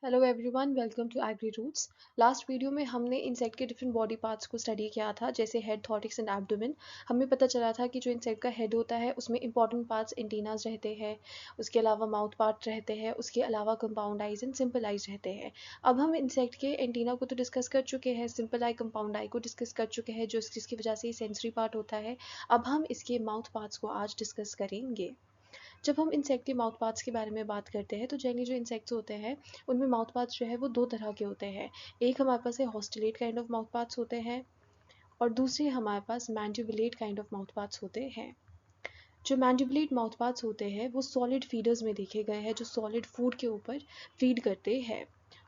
Hello everyone, welcome to Agri Roots. Last video में हमने insect के डिफरेंट बॉडी पार्ट्स को स्टडी किया था, जैसे हेड, थॉरैक्स एंड एब्डोमेन। हमें पता चला था कि जो इंसेक्ट का हेड होता है उसमें इंपॉर्टेंट पार्ट्स एंटीनास रहते हैं, उसके अलावा माउथ पार्ट रहते हैं, उसके अलावा compound eyes and simple eyes रहते हैं। अब हम इंसेक्ट के एंटीना को तो डिस्कस कर चुके हैं, सिंपल आई कंपाउंड आई को डिस्कस कर चुके हैं, जो जिसकी वजह से सेंसरी पार्ट होता है। अब हम इसके माउथ पार्ट्स को आज डिस्कस करेंगे। जब हम इंसेक्ट के माउथ पार्ट्स के बारे में बात करते हैं तो जनरली जो इंसेक्ट्स होते हैं उनमें माउथ पार्ट्स जो है वो दो तरह के होते हैं। एक हमारे पास है हॉस्टलेट काइंड ऑफ माउथ पार्ट्स होते हैं, और दूसरे हमारे पास मैंडिबुलेट काइंड ऑफ माउथ पार्ट्स होते हैं। जो मैंडिबुलेट माउथ पार्ट्स होते हैं वो सॉलिड फीडर्स में देखे गए हैं, जो सॉलिड फूड के ऊपर फीड करते हैं।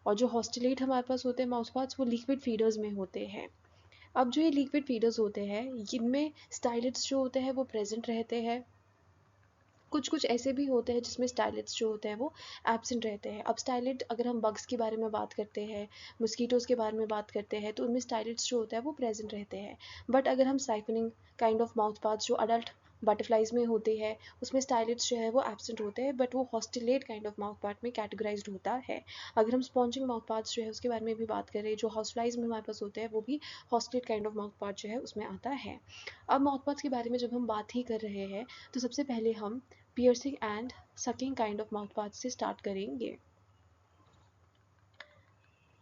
और जो हॉस्टलेट हमारे पास होते हैं माउथ पार्ट्स, वो लिक्विड फीडर्स में होते हैं। अब जो ये लिक्विड फीडर्स होते हैं इनमें स्टाइलिड्स जो होते हैं वो प्रेजेंट रहते हैं। कुछ कुछ ऐसे भी होते हैं जिसमें स्टाइलिड्स जो होते हैं वो एब्सेंट रहते हैं। अब स्टाइलिड अगर हम बग्स के बारे में बात करते हैं, मस्कीटोज़ के बारे में बात करते हैं, तो उनमें स्टाइलिड्स जो होता है वो प्रेजेंट रहते हैं। बट अगर हम siphoning kind of mouth parts जो अडल्ट बटरफ्लाइज में होते हैं, उसमें स्टाइलिड्स जो है वो एब्सेंट होते हैं, बट वो हॉस्टिलेट काइंड ऑफ माउथ पार्ट में कैटेगराइज्ड होता है। अगर हम स्पॉन्जिंग माउथ पार्ट्स जो है उसके बारे में भी बात करें, जो हाउस फ्लाइज में हमारे पास होते हैं, वो भी हॉस्टिलेट काइंड ऑफ माउथ पार्ट जो है उसमें आता है। अब माउथ पार्ट्स के बारे में जब हम बात ही कर रहे हैं तो सबसे पहले हम piercing and sucking kind of mouth part से स्टार्ट करेंगे।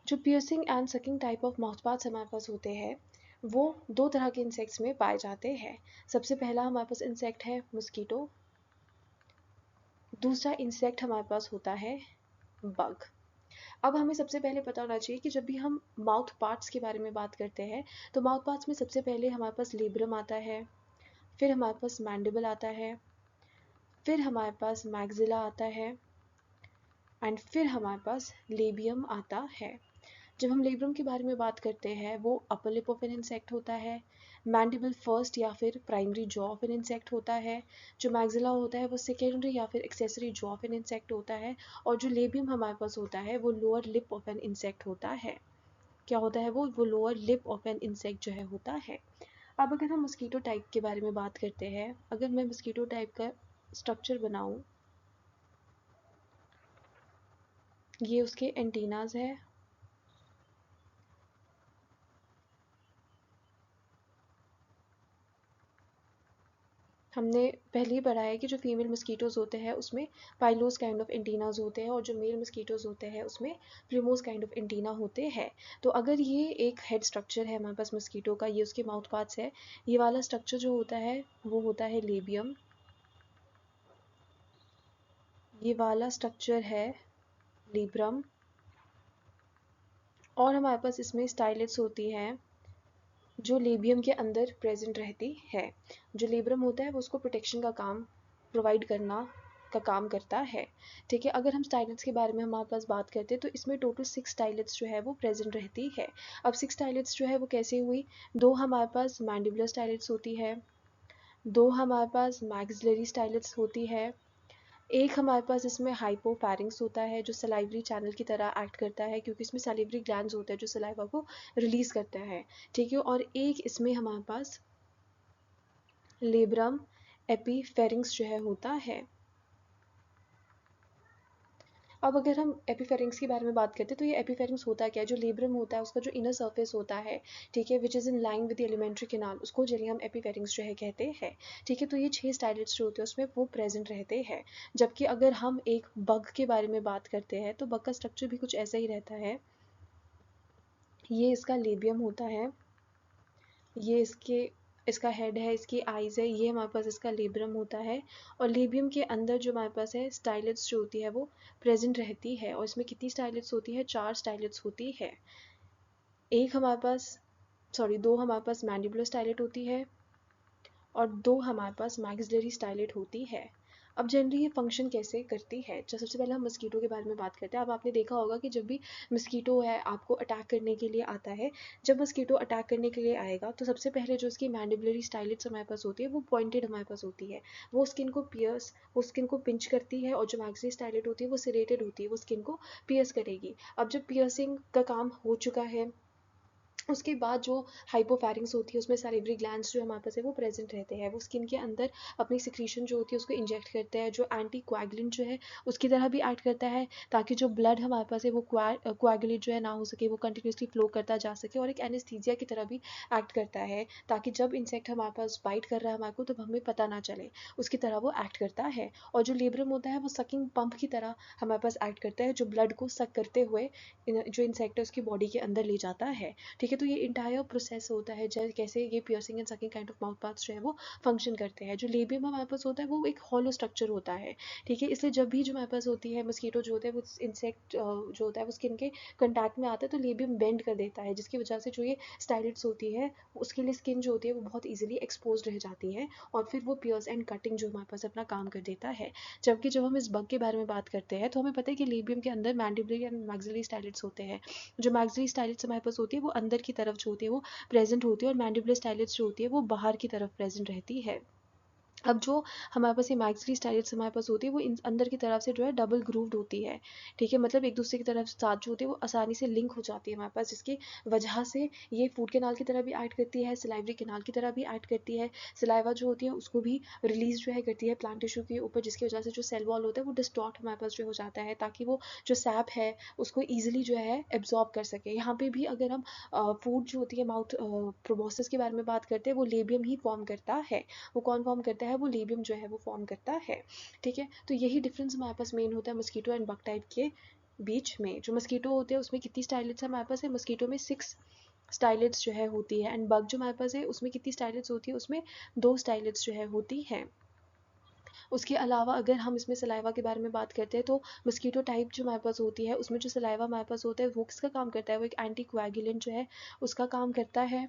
जो piercing and sucking type of mouth parts हमारे पास होते हैं वो दो तरह के इंसेक्ट्स में पाए जाते हैं। सबसे पहला हमारे पास इंसेक्ट है मस्कीटो, दूसरा इंसेक्ट हमारे पास होता है बग। अब हमें सबसे पहले पता होना चाहिए कि जब भी हम माउथ पार्ट्स के बारे में बात करते हैं तो माउथ पार्ट्स में सबसे पहले हमारे पास लेब्रम आता है, फिर हमारे पास मैंडिबल आता है, फिर हमारे पास मैक्सिला आता है, एंड फिर हमारे पास लेबियम आता है। जब हम लेबियम के बारे में बात करते हैं वो upper lip of an insect होता है, मैंडिबल फर्स्ट या फिर primary jaw of an insect होता है, जो मैक्सिला होता है वो सेकेंडरी या फिर accessory jaw of an insect होता है, और जो लेबियम हमारे पास होता है वो lower lip of an insect होता है। क्या होता है वो lower lip of an insect जो है होता है। अब अगर हम मस्कीटो टाइप के बारे में बात करते हैं, अगर मैं मस्कीटो टाइप का स्ट्रक्चर बनाऊं, ये उसके एंटीनाज है। हमने पहले ही पढ़ा है कि जो फीमेल मस्कीटोज होते हैं उसमें पाइलोस काइंड ऑफ एंटीनाज होते हैं, और जो मेल मस्कीटोज होते हैं उसमें प्लूमोस काइंड ऑफ एंटीना होते हैं। तो अगर ये एक हेड स्ट्रक्चर है हमारे पास मस्कीटो का, ये उसके माउथ पार्ट्स है, ये वाला स्ट्रक्चर जो होता है वो होता है लेबियम, ये वाला स्ट्रक्चर है लिब्रम, और हमारे पास इसमें स्टाइलेट्स होती हैं जो लेबियम के अंदर प्रेजेंट रहती है। जो लेब्रम होता है वो उसको प्रोटेक्शन का काम प्रोवाइड करना का काम करता है। ठीक है, अगर हम स्टाइलेट्स के बारे में हमारे पास बात करते हैं तो इसमें टोटल 6 स्टाइलेट्स जो है वो प्रेजेंट रहती है। अब 6 स्टाइलेट्स जो है वो कैसे हुई, दो हमारे पास मैंडिबुलर स्टाइलेट्स होती है, दो हमारे पास मैक्सिलरी स्टाइलेट्स होती है, एक हमारे पास इसमें हाइपोफैरिंग्स होता है जो सलाइवरी चैनल की तरह एक्ट करता है, क्योंकि इसमें सलाइवरी ग्लैंड्स होते हैं जो सलाइवा को रिलीज करता है। ठीक है, और एक इसमें हमारे पास लेब्रम एपीफेरिंग्स जो है होता है। अब अगर हम एपीफेरिंग्स के बारे में बात करते हैं तो ये एपीफेरिंग्स होता क्या है, जो लेब्रम होता है उसका जो इनर सरफेस होता है, ठीक है, which is in line with the alimentary canal, उसको चलिए हम एपीफेरिंग्स जो है कहते हैं। ठीक है, तो ये 6 स्टाइलेट्स जो होते हैं उसमें वो प्रेजेंट रहते हैं। जबकि अगर हम एक बग के बारे में बात करते हैं तो बग का स्ट्रक्चर भी कुछ ऐसा ही रहता है। ये इसका लेबियम होता है, ये इसका हेड है, इसकी आइज है, ये हमारे पास इसका लेब्रम होता है, और लेबियम के अंदर जो हमारे पास है स्टाइलेट्स जो होती है वो प्रेजेंट रहती है। और इसमें कितनी स्टाइलेट्स होती है, 4 स्टाइलेट्स होती है। एक हमारे पास दो हमारे पास मैंडिबुलर स्टाइलेट होती है, और दो हमारे पास मैक्सिलरी स्टाइलेट होती है। अब जनरली ये फंक्शन कैसे करती है, जो सबसे पहले हम मस्कीटो के बारे में बात करते हैं। अब आपने देखा होगा कि जब भी मस्कीटो है आपको अटैक करने के लिए आता है, जब मस्कीटो अटैक करने के लिए आएगा तो सबसे पहले जो उसकी मैंडिबुलरी स्टाइलेट्स हमारे पास होती है वो पॉइंटेड हमारे पास होती है, वो स्किन को पिंच करती है, और जो मैक्सिलरी स्टाइलेट होती है वो सिरेटेड होती है, वो स्किन को पियर्स करेगी। अब जब पियर्सिंग का काम हो चुका है, उसके बाद जो हाइपोफैरिंग्स होती है उसमें सैलिवरी ग्लैंड्स जो हमारे पास है वो प्रेजेंट रहते हैं, वो स्किन के अंदर अपनी सिक्रीशन जो होती है उसको इंजेक्ट करते हैं, जो एंटी कोएगुलेंट जो है उसकी तरह भी एक्ट करता है, ताकि जो ब्लड हमारे पास है वो कोएगुलेट जो है ना हो सके, वो कंटिन्यूसली फ्लो करता जा सके, और एक एनेस्थीसिया की तरह भी एक्ट करता है, ताकि जब इंसेक्ट हमारे पास बाइट कर रहा है हमारे को तब हमें पता ना चले, उसकी तरह वो एक्ट करता है। और जो लेब्रम होता है वो सकिंग पंप की तरह हमारे पास एक्ट करता है, जो ब्लड को सक करते हुए जो इंसेक्ट है उसकी बॉडी के अंदर ले जाता है। ठीक है, तो ये इंटायर प्रोसेस होता है जैसे कैसे ये piercing and sucking kind of mouth parts जो है वो फंक्शन करते हैं। जो लेबियम हमारे पास होता है वो एक हॉलो स्ट्रक्चर होता है। ठीक है, इसलिए जब भी जो हमारे पास होती है मस्कीटो जो होता है वो इंसेक्ट जो होता है वो स्किन के कंटैक्ट में आता है तो लेबियम बेंड कर देता है, जिसकी वजह से जो ये स्टाइलिट्स होती है उसके लिए स्किन जो होती है वो बहुत ईजिली एक्सपोज रह जाती है, और फिर वो पियर्स एंड कटिंग जो हमारे पास अपना काम कर देता है। जबकि जब हम इस बग के बारे में बात करते हैं तो हमें पता है कि लेबियम के अंदर मैंडिबुलरी एंड मैक्सिलरी स्टाइलिट्स होते हैं। जो मैक्सिलरी स्टाइलिट्स हमारे पास होती है वो अंदर की तरफ जो होती है वो प्रेजेंट होती है, और मैंडिबुलर स्टाइलिट्स जो होती है वो बाहर की तरफ प्रेजेंट रहती है। अब जो हमारे पास ये मैक्सिलरी स्टाइलिट्स हमारे पास होती है वो अंदर की तरफ से जो है डबल ग्रूव्ड होती है। ठीक है, मतलब एक दूसरे की तरफ साथ जो होती है वो आसानी से लिंक हो जाती है हमारे पास, जिसकी वजह से ये फूड कैनाल की तरह भी एक्ट करती है, सिलाइवरी कैनाल की तरह भी एक्ट करती है। सिलाइवा जो होती है उसको भी रिलीज जो है करती है प्लांट टिश्यू के ऊपर, जिसकी वजह से जो सेल वॉल होता है वो डिस्टॉर्ट हमारे पास जो हो जाता है, ताकि वो जो सैप है उसको ईजिली जो है एब्जॉर्ब कर सके। यहाँ पे भी अगर हम फूड जो होती है माउथ प्रोबोसिस के बारे में बात करते हैं वो लेबियम ही फॉर्म करता है। वो कौन फॉर्म करता है? वो लेबियम जो है वो फॉर्म करता है। ठीक है, तो यही डिफरेंस हमारे पास मेन होता है मस्कीटो एंड बग टाइप के बीच में। जो मस्कीटो होते हैं उसमें कितनी स्टाइलिट्स हमारे पास है? मस्कीटो में 6 स्टाइलिट्स जो है होती है, एंड बग जो हमारे पास है उसमें कितनी स्टाइलिट्स होती है? उसमें 2 स्टाइलिट्स जो है होती है। उसके अलावा अगर हम इसमें सलाइवा के बारे में बात करते हैं तो मस्कीटो टाइप जो हमारे पास होती है उसमें जो सलाइवा हमारे पास होता है वो किसका काम करता है? वो एक एंटी कोएगुलेंट जो है उसका काम करता है,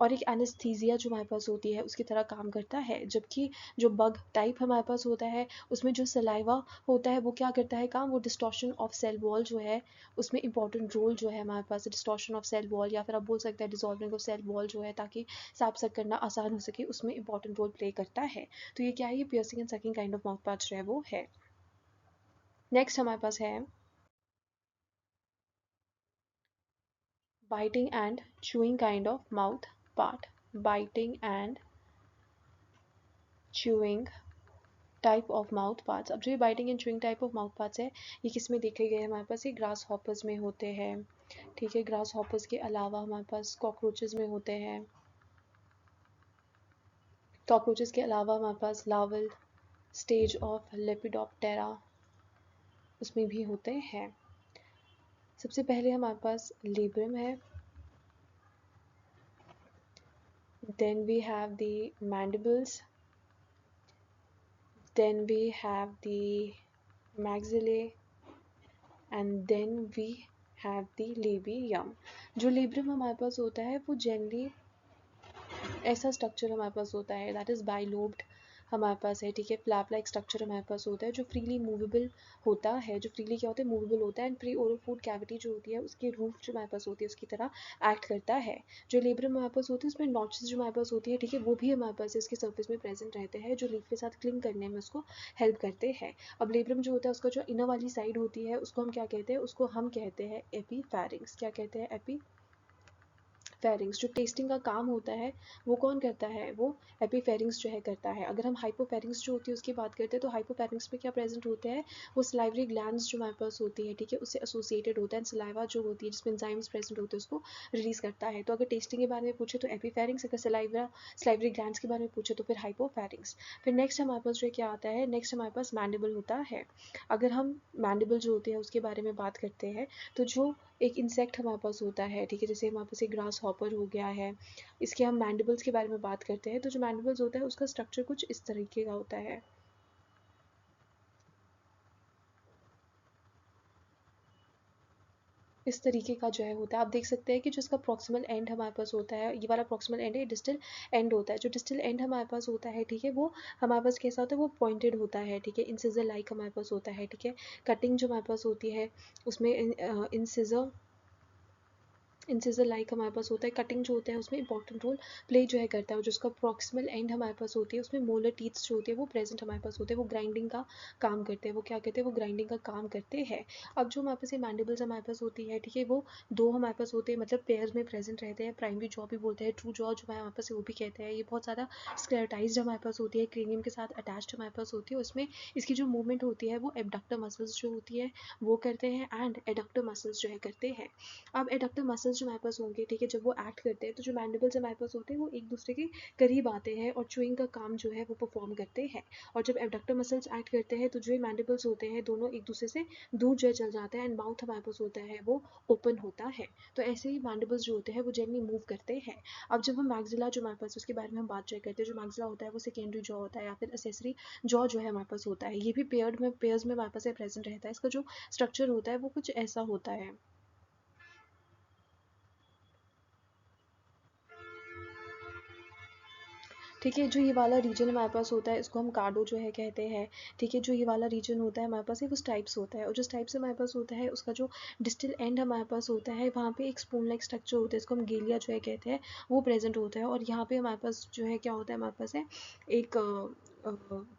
और एक एनेस्थीसिया जो हमारे पास होती है उसकी तरह काम करता है। जबकि जो बग टाइप हमारे पास होता है उसमें जो सलाइवा होता है वो क्या करता है काम? वो डिस्टॉर्शन ऑफ सेल वॉल जो है उसमें इंपॉर्टेंट रोल जो है हमारे पास, डिस्टॉर्शन ऑफ सेल वॉल, या फिर आप बोल सकते हैं डिसॉल्विंग ऑफ सेल वॉल जो है, ताकि सैप सक करना आसान हो सके, उसमें इंपॉर्टेंट रोल प्ले करता है। तो ये क्या है? ये piercing and sucking kind of mouth parts जो है वो है। नेक्स्ट हमारे पास है biting and chewing kind of mouth part. Biting and chewing type of mouth parts. अब जो ये biting and chewing type of mouth parts है ये किस में देखे गए? हमारे पास ये ग्रास हॉपर्स में होते हैं। ठीक है, ग्रास हॉपर्स के अलावा हमारे पास कॉकरोचेस में होते हैं। कॉकरोचेस के अलावा हमारे पास लार्वल स्टेज ऑफ लेपिडोप्टेरा उसमें भी होते हैं। सबसे पहले हमारे पास लेब्रियम है, then we have the mandibles, then we have the maxillae, and then we have the labium. जो लेब्रियम हमारे पास होता है वो जनरली ऐसा स्ट्रक्चर हमारे पास होता है, दैट इज बाइलोब्ड हमारे पास है। ठीक है, फ्लैप लाइक स्ट्रक्चर हमारे पास होता है जो फ्रीली मूवेबल होता है। जो फ्रीली क्या होता है? मूवेबल होता है, and pre oral food cavity जो होती है उसकी रूफ जो हमारे पास होती है उसकी तरह एक्ट करता है। जो लेब्रियम हमारे पास होती है उसमें नॉचेस जो हमारे पास होती है, ठीक है, वो भी हमारे पास इसके सर्फेस में प्रेजेंट रहते हैं जो लीफ के साथ क्लिंग करने में उसको हेल्प करते हैं। अब लेब्रियम जो होता है उसका जो इनर वाली साइड होती है उसको हम क्या कहते हैं? उसको हम कहते हैं एपीफैरिंग्स। क्या कहते हैं? फेरिंग्स। जो टेस्टिंग का काम होता है वो कौन करता है? वो एपीफेरिंग्स जो है करता है। अगर हम हाइपोफेरिंग्स जो होती है उसकी बात करते हैं तो हाइपोफेरिंग्स में क्या प्रेजेंट होते हैं? वो सलाइवरी ग्लैंड्स जो हमारे पास होती है, ठीक है, उससे एसोसिएटेड होता है, सलाइवा जो होती है जिसमें एंजाइम्स प्रेजेंट होते हैं उसको रिलीज करता है। तो अगर टेस्टिंग के बारे में पूछे तो एपीफेरिंग्स, अगर सलाइवरी ग्लैंड्स के बारे में पूछे तो फिर हाइपोफेरिंग्स। फिर नेक्स्ट हमारे पास जो क्या आता है? नेक्स्ट हमारे पास मैंडिबल होता है। अगर हम मैंडिबल जो होते हैं उसके बारे में बात करते हैं तो जो एक इंसेक्ट हमारे पास होता है, ठीक है, जैसे हमारे पास एक ग्रास हॉपर हो गया है, इसके हम मैंडिबल्स के बारे में बात करते हैं तो जो मैंडिबल्स होता है उसका स्ट्रक्चर कुछ इस तरीके का होता है। इस तरीके का जो है होता है, आप देख सकते हैं कि जो इसका प्रॉक्सिमल एंड हमारे पास होता है, ये वाला प्रॉक्सिमल एंड है, डिस्टल एंड होता है। जो डिस्टल एंड हमारे पास होता है, ठीक है, वो हमारे पास कैसा होता है? वो पॉइंटेड होता है, ठीक है, इंसिजर लाइक हमारे पास होता है। ठीक है, कटिंग जो हमारे पास होती है उसमें इंसिजर इंसिजर लाइक हमारे पास होता है, कटिंग जो होता है उसमें इंपॉर्टेंट रोल प्ले जो है करता है, और जिसका प्रॉक्सिमल एंड हमारे पास होती है उसमें मोलर टीथ्स जो होती है वो प्रेजेंट हमारे पास होते हैं, वो ग्राइंडिंग का काम करते हैं, वो क्या करते हैं, वो ग्राइंडिंग का काम करते हैं। अब जो हमारे पास ये मैंडिबल्स हमारे पास होती है, ठीक है, वो दो हमारे पास होते हैं, मतलब पेयर्स में प्रेजेंट रहते हैं, प्राइमरी जॉ भी बोलते हैं, ट्रू जॉ जो है हमारे पास वो भी कहते हैं। ये बहुत ज़्यादा स्क्लेरोटाइज्ड हमारे पास होती है, क्रेनियम के साथ अटैच्ड हमारे पास होती है, उसमें इसकी जो मूवमेंट होती है वो एबडक्टर मसल्स जो होती है वो करते हैं, एंड एडक्टर मसल्स जो है करते हैं। अब एडक्टर मसल्स जो हमारे पास होंगे, ठीक है, जब वो एक्ट करते हैं तो जो मैंडिबल्स हमारे पास होते हैं वो एक दूसरे के करीब आते हैं और चुइंग का काम जो है वो परफॉर्म करते हैं। और जब एबडक्टर मसल्स एक्ट करते हैं तो जो ये मैंडिबल्स होते हैं दोनों एक दूसरे से दूर जो है चल जाते हैं, एंड माउथ हमारे पास होता है वो ओपन होता है। तो ऐसे ही मैंडिबल्स जो होते हैं वो जनरली मूव करते हैं। अब जब हम मैग्जिला जो हमारे पास उसके बारे में हम बात करते हैं, जो मैग्जिला होता है वो सेकेंडरी जॉ होता है या फिर एसेसरी जॉ जो है हमारे पास होता है, ये भी पेयर्स में हमारे पास प्रेजेंट रहता है। इसका जो स्ट्रक्चर होता है वो कुछ ऐसा होता है, ठीक है। जो ये वाला रीजन हमारे पास होता है इसको हम कार्डो जो है कहते हैं, ठीक है। जो ये वाला रीजन होता है हमारे पास वो स्टाइप्स होता है, और जो स्टाइप्स हमारे पास होता है उसका जो डिस्टल एंड हमारे पास होता है वहाँ पे एक स्पून लाइक स्ट्रक्चर होता है, इसको हम गेलिया जो है कहते हैं, वो प्रेजेंट होता है। और यहाँ पे हमारे पास जो है क्या होता है, हमारे पास है एक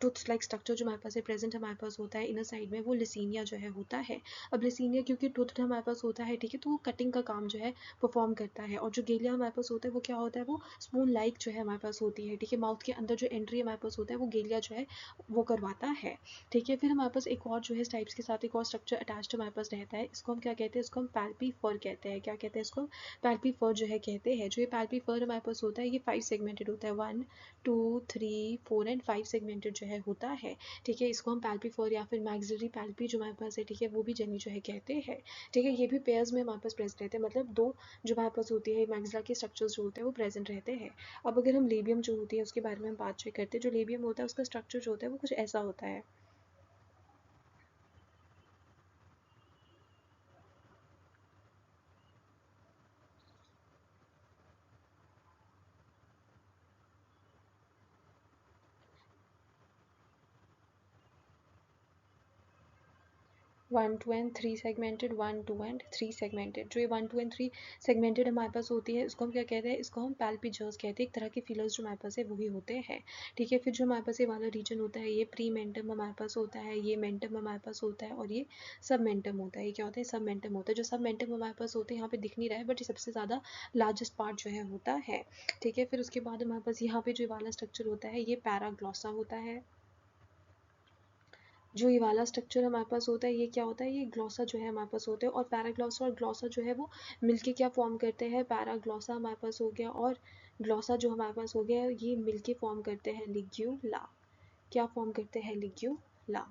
टूथ लाइक स्ट्रक्चर जो हमारे पास है प्रेजेंट हमारे पास होता है इनर साइड में, वो लिसीनिया जो है होता है। अब लिसीनिया क्योंकि टूथ हमारे पास होता है, ठीक है, तो वो कटिंग का काम जो है परफॉर्म करता है। और जो गेलिया हमारे पास होता है वो क्या होता है, वो स्पून लाइक जो है हमारे पास होती है, ठीक है। माउथ के अंदर जो एंट्री हमारे पास होता है वो गेलिया जो है वो करवाता है, ठीक है। फिर हमारे पास एक और जो है टाइप्स के साथ एक और स्ट्रक्चर अटैच्ड हमारे पास रहता है, इसको हम क्या कहते हैं, इसको हम पैल्पी फर कहते हैं। क्या कहते हैं, इसको पैल्पी फर जो है कहते हैं। जो ये पैल्पी फर हमारे पास होता है ये 5 सेगमेंटेड होता है, 1 2 3 4 एंड 5 सेगमेंटेड जो है होता है, ठीक है। इसको हम पैल्पी फर या फिर मैक्सिलरी पैल्पी जो हमारे पास है, ठीक है, वो भी जनी जो है कहते हैं, ठीक है। ये भी पेयर्स में हमारे पास प्रेजेंट रहते हैं, मतलब दो जो हमारे पास होती है मैक्सिला के स्ट्रक्चर्स जो होते हैं वो प्रेजेंट रहते हैं। अब अगर हम लेबियम जो होती है उसके बारे में हम बात करते हैं, जो लेबियम होता है उसका स्ट्रक्चर जो होता है वो कुछ ऐसा होता है। 1 2 एंड 3 सेगमेंटेड, 1 2 एंड 3 सेगमेंटेड। जो ये 1 2 एंड 3 सेगमेंटेड हमारे पास होती है इसको हम क्या कहते हैं, इसको हम पैल्पिजर्स कहते हैं। एक तरह के फिलर्स जो हमारे पास है वो भी होते हैं, ठीक है। फिर जो हमारे पास ये वाला रीजन होता है ये प्री मेंटम हमारे पास होता है, ये मेंटम हमारे पास होता है, और ये सब मेंटम होता है। ये क्या होता है, सब मेंटम होता है। जो सब मेंटम हमारे पास होते हैं यहाँ पे दिख नहीं रहा है, बट ये सबसे ज़्यादा लार्जेस्ट पार्ट जो है होता है, ठीक है। फिर उसके बाद हमारे पास यहाँ पे जो वाला स्ट्रक्चर होता है ये पैराग्लॉसा होता है। जो ये वाला स्ट्रक्चर हमारे पास होता है ये क्या होता है, ये ग्लॉसा जो है हमारे पास होते हैं। और पैराग्लॉसा और ग्लॉसा जो है वो मिलके क्या फॉर्म करते हैं, पैराग्लॉसा हमारे पास हो गया और ग्लॉसा जो हमारे पास हो गया ये मिलके फॉर्म करते हैं लिग्यूला। क्या फॉर्म करते हैं, लिग्यूला,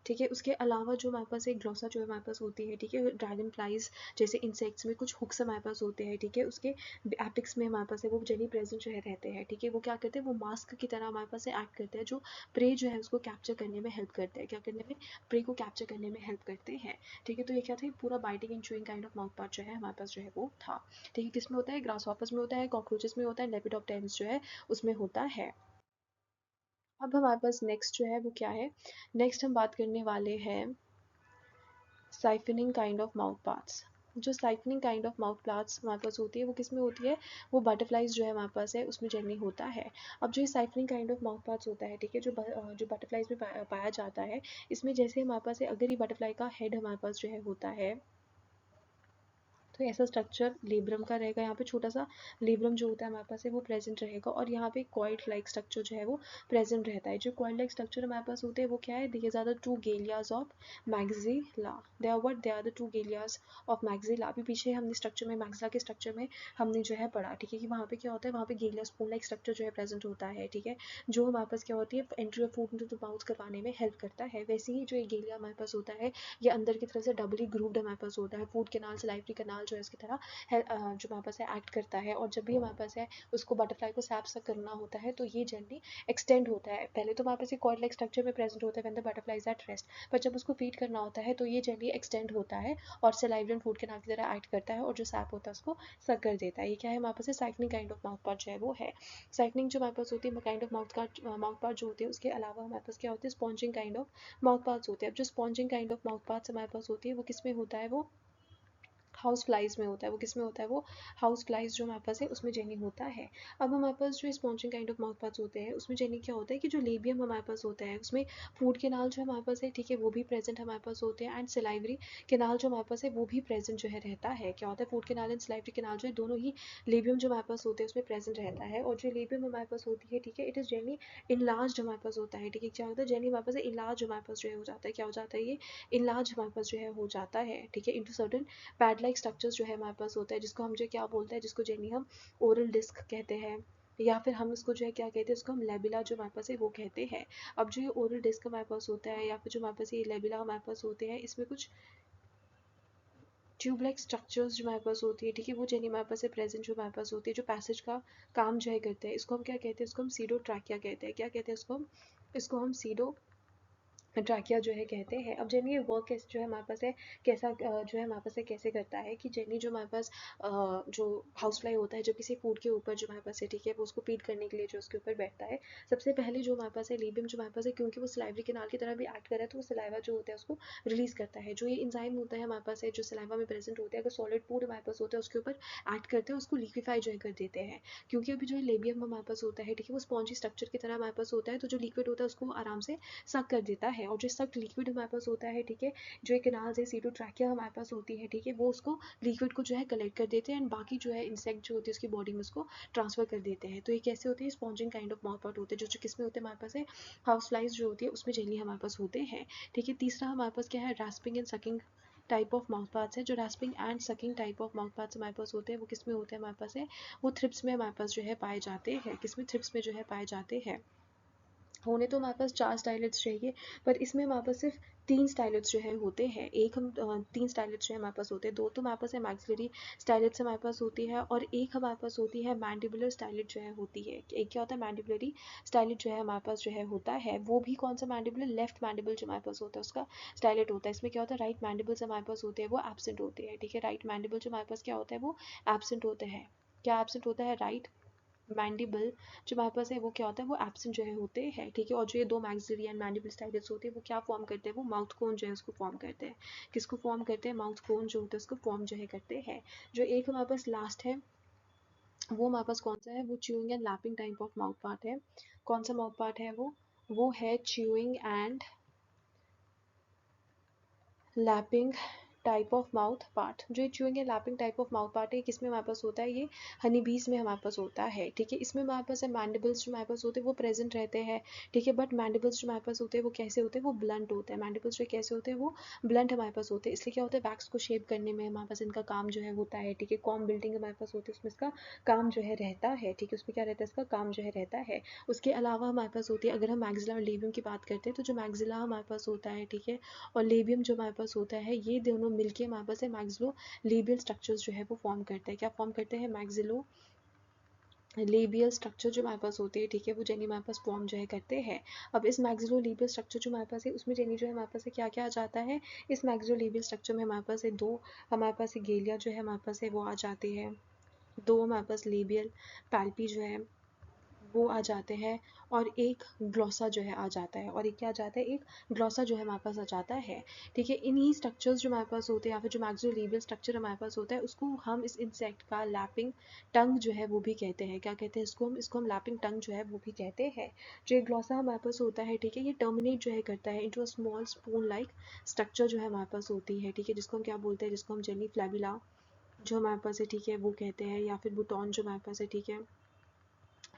ठीक है। उसके अलावा जो हमारे पास एक ग्लॉसा जो हमारे पास होती है, ठीक है, ड्रैगन फ्लाइज जैसे इंसेक्ट्स में कुछ हुक्स हमारे पास होते हैं, ठीक है, उसके एपिक्स में हमारे पास है वो जेली प्रेजेंट जो है रहते हैं, ठीक है। वो क्या करते हैं, वो मास्क की तरह हमारे पास एक्ट करते हैं, जो प्रे जो है उसको कैप्चर करने में हेल्प करते हैं, क्या करने में, प्रे को कैप्चर करने में हेल्प करते हैं, ठीक है। तो ये क्या था, पूरा biting and chewing kind of mouth part जो है हमारे पास जो है वो था, ठीक है। किसमें होता है, ग्रास हॉपर्स में होता है, कॉकरोचेस में होता है, लेपिडोप्टेरन्स जो है उसमें होता है। अब हमारे पास नेक्स्ट जो है वो क्या है, नेक्स्ट हम बात करने वाले हैं siphoning kind of mouth parts. जो siphoning kind of mouth parts हमारे पास होती है वो किस में होती है, वो बटरफ्लाइज जो है हमारे पास है उसमें जनरली होता है। अब जो ये siphoning kind of mouth parts होता है, ठीक है, जो बटरफ्लाइज में पाया जाता है, इसमें जैसे हमारे पास है अगर ये बटरफ्लाई का हेड हमारे पास जो है होता है तो ऐसा स्ट्रक्चर लेब्रम का रहेगा, यहाँ पे छोटा सा लेब्रम जो होता है हमारे पास है वो प्रेजेंट रहेगा, और यहाँ पे कॉइल लाइक स्ट्रक्चर जो है वो प्रेजेंट रहता है। जो कॉइल लाइक स्ट्रक्चर हमारे पास होते हैं वो क्या है, these are the two galeae of maxilla. They are what, they are the two galeae of maxilla. अभी पीछे हमने स्ट्रक्चर में मैग्जिला के स्ट्रक्चर में हमने जो है पढ़ा, ठीक है, कि वहाँ पे क्या होता है, वहाँ पे गेलिया स्पून लाइक स्ट्रक्चर जो है प्रेजेंट होता है, ठीक है, जो हमारे पास क्या होती है entry of food into the mouth करवाने में हेल्प करता है। वैसे ही जो ये गेलिया हमारे पास होता है ये अंदर की तरफ से डबली ग्रूव्ड हमारे पास होता है, फूड कैनाल से लाइवरी कैनाल जो है इसकी तरह जो हमारे पास है एक्ट करता है। और जब भी हमारे पास है उसको बटरफ्लाई को सैप सा करना होता है तो ये जनरली एक्सटेंड होता है। पहले तो हमारे पास ये कॉर्ड लाइक स्ट्रक्चर में प्रेजेंट होता है when the butterfly is at rest, पर जब उसको फीड करना होता है तो ये जनरली एक्सटेंड होता है और सेलाइवरी फूड के नाम की तरह एक्ट करता है, और जो सैप होता है उसको सक कर देता है। ये क्या है, हमारे पास cycling kind of mouth part जो है वो है। साइक्लिंग जो हमारे पास होती है काइंड ऑफ माउथ पार्ट जो होती है, उसके अलावा हमारे पास क्या होती है, sponging kind of mouth parts होते हैं। अब जो sponging kind of mouth parts हमारे पास होती है वो किस में होता है, वो हाउस फ्लाइज में होता है। वो किस में होता है? वो हाउस फ्लाइज जो हमारे पास है उसमें जेनी होता है। अब हमारे पास जो sponging kind of mouth parts होते हैं उसमें जेनी क्या होता है कि जो लेबियम हमारे पास होता है उसमें फूड केनाल जो हमारे पास है, ठीक है, वो भी प्रेजेंट हमारे पास होते हैं, एंड सिलाइवरी केनाल जो हमारे पास है वो भी प्रेजेंट जो है रहता है। क्या होता है? Food canal and salivary canal जो है दोनों ही लेबियम जो हमारे पास होते हैं उसमें प्रेजेंट रहता है। और जो लेबियम हमारे पास होती है, ठीक है, इट इज जेनी इनलार्ज हमारे पास होता है। ठीक है, क्या होता है? जेनी हमारे पास इनलार्ज हमारे पास जो है हो जाता है। क्या हो जाता है? ये इनलार्ज हमारे पास जो है हो जाता है। ठीक है, into certain pad like structures जो है हमारे पास होता है, जिसको हम जो क्या बोलते हैं, जिसको जेनी हम ओरल डिस्क कहते हैं, या फिर हम इसको जो है क्या कहते हैं, इसको हम लेबिला जो हमारे पास है वो कहते हैं। अब जो ये ओरल डिस्क हमारे पास होता है या फिर जो हमारे पास ये लेबिला हमारे पास होते हैं, इसमें कुछ ट्यूब लाइक स्ट्रक्चर्स जो हमारे पास होती है, ठीक है, वो जेनी हमारे पास है प्रेजेंट जो हमारे पास होती है, जो पैसेज का काम जो है करते हैं। इसको हम क्या कहते हैं? इसको हम सीडो ट्रैकिया कहते हैं। क्या कहते हैं इसको हम सीडो ट्रैकिया जो है कहते हैं। अब जेनी ये वर्क जो है हमारे पास है कैसा जो है हमारे पास है कैसे करता है कि जेनी जो हमारे पास जो हाउस फ्लाई होता है, जो किसी फूड के ऊपर जो हमारे पास है, ठीक है, वो उसको फीड करने के लिए जो उसके ऊपर बैठता है, सबसे पहले जो हमारे पास है लेबियम जो हमारे पास है, क्योंकि वो सलाइवरी केनाल की तरह भी एक्ट कर रहा है, तो वो सलाइवा जो होता है उसको रिलीज करता है। जो ये इंजाइम होता है हमारे पास है, जो सलाइवा में प्रेजेंट होते हैं, अगर सॉलिड फूड हमारे पास होता है उसके ऊपर एक्ट करते हैं, उसको लिक्विफाई जो है कर देते हैं। क्योंकि अभी जो लेबियम हमारे पास होता है, ठीक है, वो स्पॉन्जी स्ट्रक्चर की तरह हमारे पास होता है, तो जो लिक्विड होता है उसको आराम से सक कर देता है। और जो सक लिक्विड हमारे पास होता है, ठीक है, जो एक केनाल से सीटोट्रैकिया हमारे पास होती है, ठीक है, वो उसको लिक्विड को जो है कलेक्ट कर देते हैं, एंड बाकी जो है इंसेक्ट जो होती है उसकी बॉडी में उसको ट्रांसफर कर देते हैं। तो ये कैसे होते हैं? Sponging kind of mouth part होते हैं, जो किस में होते हैं हमारे पास है, हाउस फ्लाइज जो होती है उसमें जेली हमारे पास होते हैं। ठीक है, तीसरा हमारे पास क्या है? Rasping and sucking type of mouth parts है। जो rasping and sucking type of mouth parts हमारे पास होते हैं, वो किस में होते हैं हमारे पास है? वो थ्रिप्स में हमारे पास जो है पाए जाते हैं। किस में? थ्रिप्स में जो है पाए जाते हैं। होने तो हमारे पास 4 स्टाइलेट्स चाहिए, पर इसमें हमारे पास सिर्फ 3 स्टाइलेट्स जो है होते हैं। एक हम 3 स्टाइलेट्स जो है हमारे पास होते हैं, 2 तो हमारे पास है मैक्सिलरी स्टाइलेट्स हमारे पास होती है, और एक हमारे पास होती है मैंडिबुलर स्टाइलेट जो है होती है। एक क्या होता है? मैंडिबुलरी स्टाइलेट जो है हमारे पास जो है होता है। वो भी कौन सा मैंडिबुलर? लेफ्ट मैंडिबल जो हमारे पास होता है उसका स्टाइलेट होता है। इसमें क्या होता है? राइट मैंडिबल्स हमारे पास होते हैं वो एब्सेंट होते हैं। ठीक है, राइट मैंडिबल जो हमारे पास क्या होता है वो एब्सेंट होते हैं। क्या एब्सेंट होता है? राइट मैंडिबल जो हमारे पास है वो क्या होता है? वो एब्सेंट जो है होते हैं। ठीक है, और जो ये 2 मैक्सिलरी एंड मैंडिबल स्टाइलेट्स होते हैं वो क्या फॉर्म करते हैं? वो माउथ कोन जो है उसको फॉर्म करते हैं। किसको फॉर्म करते हैं? माउथ कोन जो होता है उसको फॉर्म जो है करते हैं। जो एक हमारे पास लास्ट है वो हमारे पास कौन सा है? वो chewing and lapping type of mouth part है। कौन सा माउथ पार्ट है वो है chewing and lapping type of mouth part. जो ये chewing and lapping type of mouth part है, किस में हमारे पास होता है? ये हनी बीज में हमारे पास होता है। ठीक है, इसमें हमारे पास है मैंडिबल्स जो हमारे पास होते हैं वो प्रेजेंट रहते हैं। ठीक है, बट मैंडिबल्स जो हमारे पास होते हैं वो कैसे होते हैं? वो ब्लंट होते हैं। मैंडिबल्स जो कैसे होते हैं? वो ब्लंट हमारे पास होते हैं। इसलिए क्या होता है? वैक्स को शेप करने में हमारे पास इनका काम जो है होता है। ठीक है, कॉम बिल्डिंग हमारे पास होती है, उसमें इसका काम जो है रहता है। ठीक है, उसमें क्या रहता है? इसका काम जो है रहता है। उसके अलावा हमारे पास होती है, अगर हम मैक्सिला और लेबियम की बात करते हैं, तो जो मैक्सिला हमारे पास होता है, ठीक है, और लेबियम जो हमारे पास होता है, ये दोनों मिलके हमारे पास है मैक्सिलो लेबियल स्ट्रक्चर्स जो है वो फॉर्म करते हैं। क्या फॉर्म करते हैं? मैक्सिलो लेबियल स्ट्रक्चर जो हमारे पास होती है, ठीक है, वो जेनी हमारे पास फॉर्म जो है करते हैं। अब इस मैक्सिलो लेबियल स्ट्रक्चर जो हमारे पास है उसमें जेनी जो है हमारे पास है क्या क्या आ जाता है? इस मैक्सिलो लेबियल स्ट्रक्चर में हमारे पास है 2 हमारे पास है गेलिया जो है हमारे पास है वो आ जाती है, 2 हमारे पास लेबियल पैल्पी जो है वो आ जाते हैं, और एक ग्लॉसा जो है आ जाता है, और एक क्या आ जाता है? एक ग्लॉसा जो है हमारे पास आ जाता है। ठीक है, इन्हीं स्ट्रक्चर्स जो हमारे पास होते हैं या फिर जो मैक्सिलोलेबियल स्ट्रक्चर हमारे पास होता है उसको हम इस इंसेक्ट का लैपिंग टंग जो है वो भी कहते हैं। क्या कहते हैं इसको हम लैपिंग टंग जो है वो भी कहते हैं। जो एक ग्लॉसा हमारे पास होता है, ठीक है, ये टर्मिनेट जो है करता है into a small spoon like structure जो है हमारे पास होती है। ठीक है, जिसको हम क्या बोलते हैं? जिसको हम जेनी फ्लैबिला जो हमारे पास है, ठीक है, वो कहते हैं, या फिर बुटॉन जो हमारे पास है, ठीक है,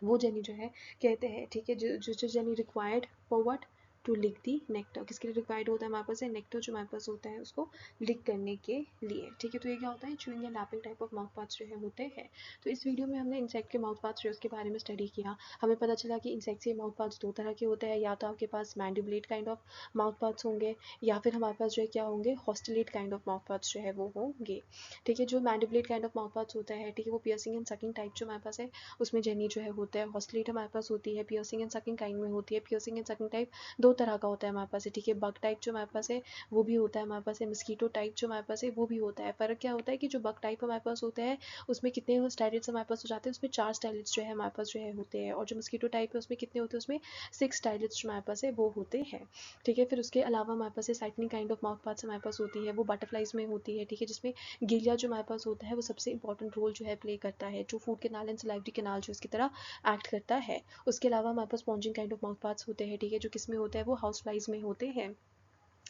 वो जेनी जो है कहते हैं। ठीक है, जो जेनी required for what? To lick the nectar. किसके लिए रिक्वायर्ड होता है हमारे पास? है नेक्टर जो हमारे पास होता है उसको लिक करने के लिए। ठीक है, तो ये क्या होता है? Chewing and lapping type of mouth parts जो है होते हैं। तो इस वीडियो में हमने इंसेक्ट के माउथ पार्ट्स जो उसके बारे में स्टडी किया। हमें पता चला कि इंसेक्ट के माउथ पार्ट्स 2 तरह के होते हैं, या तो आपके पास मैंडिबुलेट काइंड ऑफ माउथ पार्ट्स होंगे, या फिर हमारे पास जो है क्या होंगे? हॉस्टुलेट काइंड ऑफ माउथ पार्ट्स जो है वो होंगे। ठीक है, जो मैंडिबुलेट काइंड ऑफ माउथ पार्ट्स होता है, ठीक है, वो पियर्सिंग एंड सकिंग टाइप जो हमारे पास है उसमें जेनी जो है होता है। हॉस्टुलेट हमारे पास होती है पियर्सिंग एंड सकिंग काइंड में होती है। पियर्सिंग एंड सकिंग टाइप 2 तरह का होता है हमारे पास है, ठीक है। बग टाइप जो हमारे पास है वो भी होता है हमारे पास है, मस्कीटो टाइप जो हमारे पास है वो भी होता है। फ़र्क क्या होता है कि जो बग टाइप हमारे पास होता है उसमें कितने स्टाइलेट्स हमारे पास हो जाते हैं, उसमें 4 स्टाइलेट्स जो है हमारे पास जो है होते हैं, और जो मस्कीटो टाइप है उसमें कितने होते हैं, उसमें 6 स्टाइलेट्स जो हमारे पास है वो होते हैं, ठीक है। फिर उसके अलावा हमारे पास साइटनिंग काइंड ऑफ माउथ पार्ट्स हमारे पास होती है, वो बटरफ्लाइज में होती है, ठीक है, जिसमें गिलिया जो हमारे पास होता है वो सबसे इंपॉर्टेंट रोल जो है प्ले करता है, जो food canal and salivary canal जो इसकी तरह एक्ट करता है। उसके अलावा हमारे पास sponging kind of mouth parts होते हैं, ठीक है, जो किस में होता है, वो हाउस फ्लाइज में होते हैं।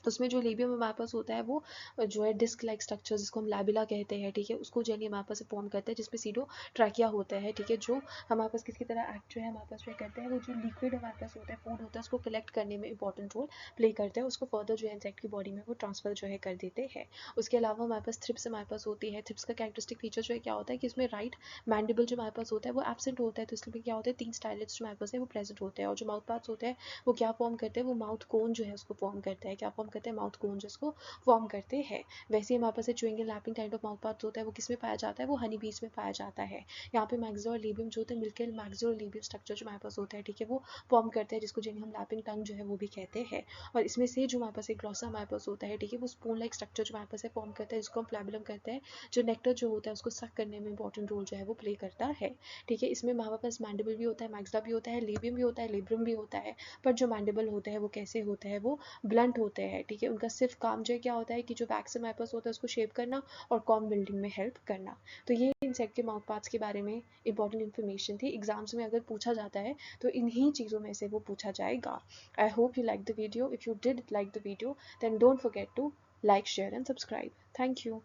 उसमें जो लेबियम हमारे पास होता है वो जो है डिस्क लाइक स्ट्रक्चर जिसको हम लैबिला कहते हैं, ठीक है, उसको जो है हमारे पास फॉर्म करते हैं, जिसमें सीडो ट्रैकिया होता है, ठीक है, जो हमारे पास किसकी तरह एक्ट जो है हमारे पास जो करते हैं, वो जो लिक्विड हमारे पास होता है, फूड होता है, उसको कलेक्ट करने में इंपॉर्टेंट रोल प्ले करते हैं, उसको फर्दर जो है इंसेक्ट की बॉडी में वो ट्रांसफर जो है कर देते हैं। उसके अलावा हमारे पास थ्रिप्स हमारे पास होती है। थ्रिप्स का कैरेक्टरिस्टिक फीचर जो है क्या होता है कि इसमें राइट मैंडिबल जो हमारे पास होता है वो एब्सेंट होता है, तो इसलिए क्या होता है 3 स्टाइलेट्स जो हमारे पास है वो प्रेजेंट होते हैं। और जो माउथ पार्ट्स होते हैं वो क्या फॉर्म करते हैं, वो माउथ कोन जो है उसको फॉर्म करता है, क्या फॉर्म करते हैं, माउथ कोन जिसको फॉर्म करते हैं। वैसे ही हमारे पास chewing and lapping kind of mouth parts होता है, वो किस में पाया जाता है, वो हनी बीज में पाया जाता है। यहाँ पे मैक्सिलो और लेबियम जो होते हैं मिलकर मैक्सिलो और लेबियल स्ट्रक्चर जो हमारे पास होता है, ठीक है, वो फॉर्म करते हैं, जिसको जिन्हें हम लैपिंग टंग जो है वो भी कहते हैं। और इसमें से जो हमारे पास एक ग्लॉसा हमारे पास होता है, ठीक है, वो स्पून लाइक स्ट्रक्चर जो हमारे पास है फॉर्म करता है, जिसको हम फ्लैबुलम कहते हैं, जो नेक्टर जो होता है उसको सक करने में इंपॉर्टेंट रोल जो है वो प्ले करता है, ठीक है। इसमें हमारे पास मैंडिबल भी होता है, मैक्सिला भी होता है, लेबियम भी होता है, लेब्रम भी होता है, पर जो मैंडिबल होते हैं वो कैसे होते हैं, वो ब्लंट होते हैं, ठीक है। उनका सिर्फ काम जो है क्या होता है कि जो वैक्स हमारे पास होता है उसको शेप करना और कॉम बिल्डिंग में हेल्प करना। तो ये इंसेक्ट के माउथ पार्ट्स के बारे में इंपॉर्टेंट इन्फॉर्मेशन थी, एग्जाम्स में अगर पूछा जाता है तो इन्हीं चीज़ों में से वो पूछा जाएगा। I hope you like the video. If you did like the video then don't forget to like, share and subscribe. Thank you.